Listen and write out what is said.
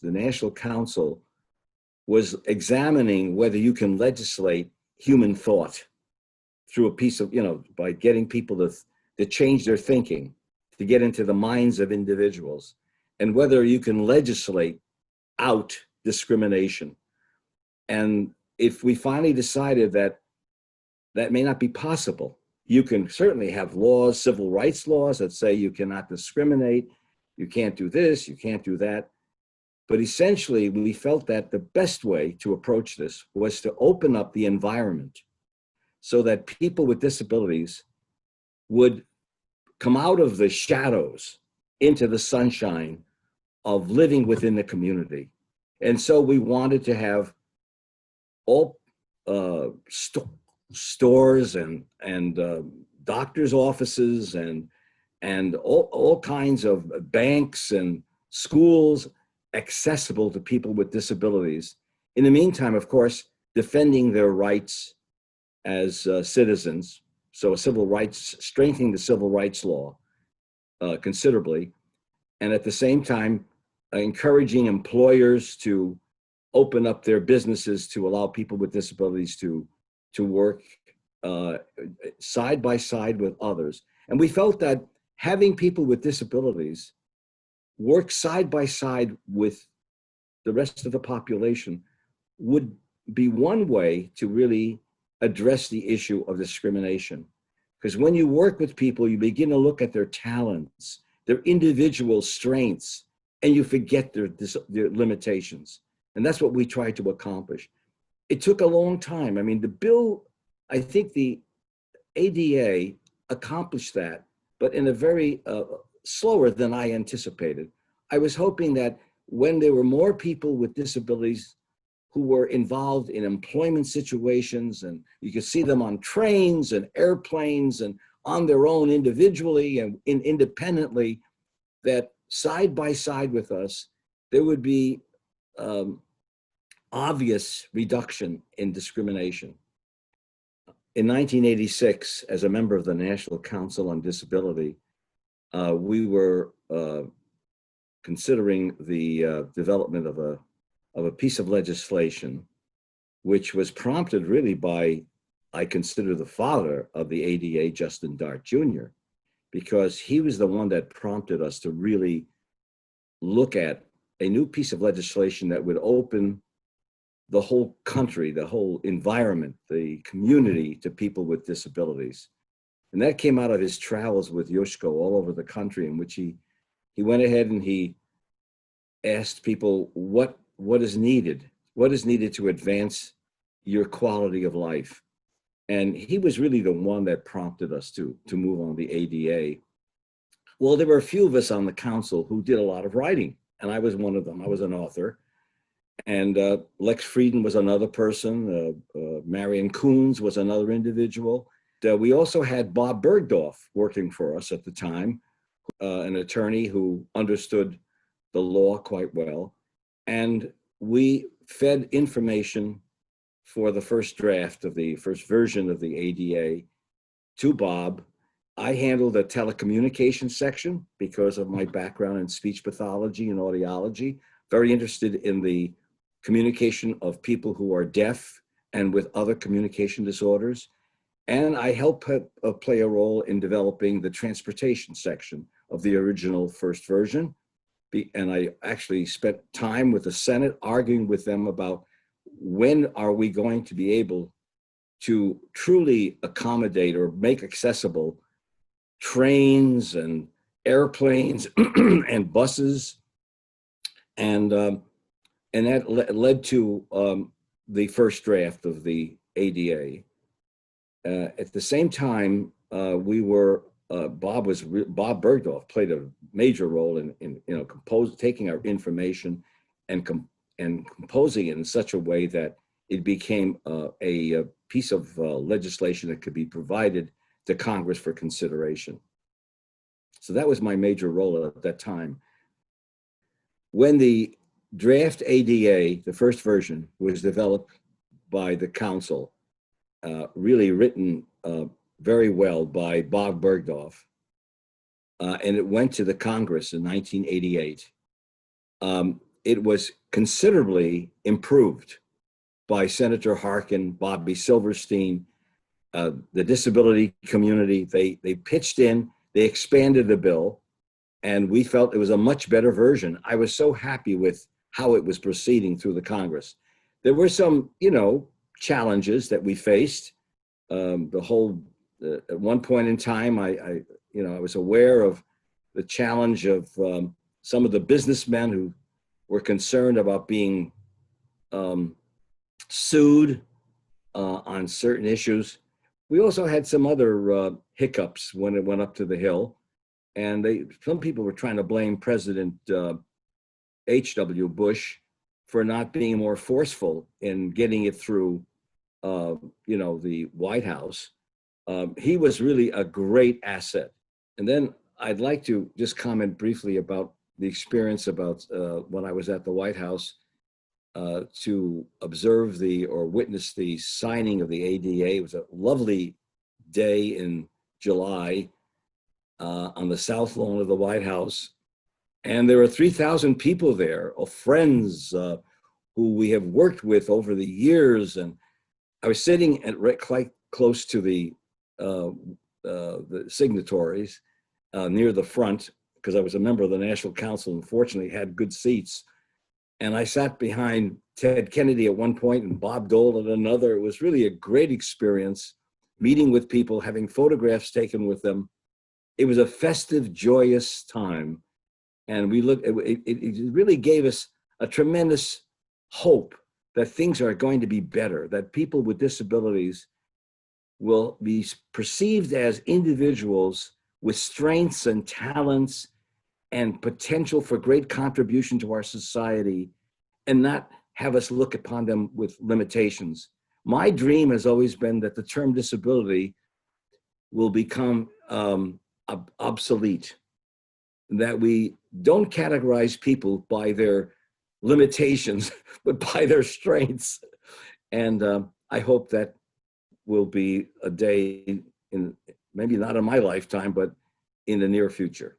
the National Council was examining whether you can legislate human thought through a piece of, by getting people to change their thinking, to get into the minds of individuals, and whether you can legislate out discrimination. And if we finally decided that that may not be possible, you can certainly have laws, civil rights laws that say you cannot discriminate, you can't do this, you can't do that. But essentially, we felt that the best way to approach this was to open up the environment so that people with disabilities would come out of the shadows into the sunshine of living within the community. And so we wanted to have all stores and doctors' offices and all kinds of banks and schools accessible to people with disabilities. In the meantime, of course, defending their rights as citizens. So strengthening the civil rights law considerably. And at the same time, encouraging employers to open up their businesses to allow people with disabilities to work side by side with others. And we felt that having people with disabilities work side by side with the rest of the population would be one way to really address the issue of discrimination. Because when you work with people, you begin to look at their talents, their individual strengths, and you forget their limitations. And that's what we tried to accomplish. It took a long time. I mean, the bill, I think the ADA accomplished that, but in a very slower than I anticipated. I was hoping that when there were more people with disabilities who were involved in employment situations, and you could see them on trains and airplanes and on their own individually and independently, that side by side with us, there would be obvious reduction in discrimination. In 1986, as a member of the National Council on Disability, we were considering the development of a piece of legislation, which was prompted really by, I consider, the father of the ADA, Justin Dart Jr., because he was the one that prompted us to really look at a new piece of legislation that would open the whole country, the whole environment, the community to people with disabilities. And that came out of his travels with Yoshko all over the country, in which he went ahead and he asked people what is needed to advance your quality of life. And he was really the one that prompted us to move on the ADA. Well, there were a few of us on the council who did a lot of writing, and I was one of them. I was an author. And Lex Frieden was another person. Marion Coons was another individual. We also had Bob Bergdorf working for us at the time, an attorney who understood the law quite well. And we fed information for the first draft of the first version of the ADA to Bob. I handled the telecommunications section because of my background in speech pathology and audiology, very interested in the communication of people who are deaf and with other communication disorders. And I helped play a role in developing the transportation section of the original first version. And I actually spent time with the Senate arguing with them about when are we going to be able to truly accommodate or make accessible trains and airplanes and buses. And that led to the first draft of the ADA. At the same time, Bob Bergdorf played a major role in taking our information and composing it in such a way that it became a piece of legislation that could be provided to Congress for consideration. So that was my major role at that time. When the draft ADA, the first version, was developed by the council, really written very well by Bob Bergdorf, and it went to the Congress in 1988. it was considerably improved by Senator Harkin, Bobby Silverstein, the disability community. They pitched in, they expanded the bill, and we felt it was a much better version. I was so happy with how it was proceeding through the Congress. There were some, challenges that we faced. At one point in time, I was aware of the challenge of some of the businessmen who were concerned about being sued on certain issues. We also had some other hiccups when it went up to the Hill, and some people were trying to blame President H.W. Bush for not being more forceful in getting it through, the White House. He was really a great asset. And then I'd like to just comment briefly about the experience about when I was at the White House to observe or witness the signing of the ADA. It was a lovely day in July on the South Lawn of the White House. And there were 3,000 people there, of friends who we have worked with over the years. And I was sitting quite close to the signatories near the front, because I was a member of the National Council and fortunately had good seats. And I sat behind Ted Kennedy at one point and Bob Dole at another. It was really a great experience, meeting with people, having photographs taken with them. It was a festive, joyous time. And it really gave us a tremendous hope that things are going to be better, that people with disabilities will be perceived as individuals with strengths and talents and potential for great contribution to our society, and not have us look upon them with limitations. My dream has always been that the term disability will become obsolete, that we don't categorize people by their limitations, but by their strengths. And I hope that will be a day maybe not in my lifetime, but in the near future.